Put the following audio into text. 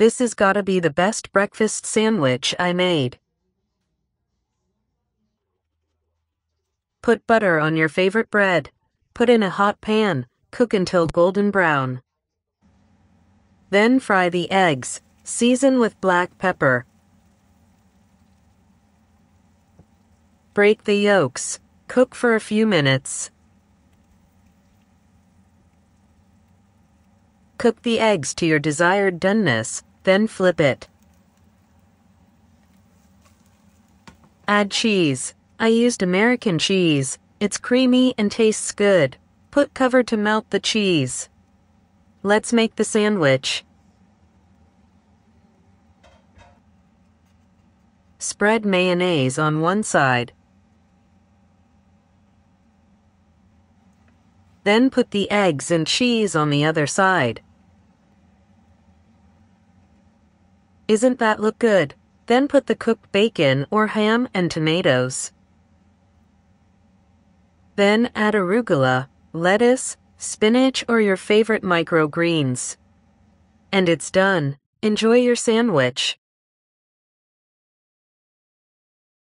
This has gotta be the best breakfast sandwich I made. Put butter on your favorite bread. Put in a hot pan, cook until golden brown. Then fry the eggs, season with black pepper. Break the yolks, cook for a few minutes. Cook the eggs to your desired doneness, then flip it. Add cheese. I used American cheese. It's creamy and tastes good. Put cover to melt the cheese. Let's make the sandwich. Spread mayonnaise on one side. Then put the eggs and cheese on the other side. Isn't that look good? Then put the cooked bacon or ham and tomatoes. Then add arugula, lettuce, spinach, or your favorite microgreens. And it's done. Enjoy your sandwich.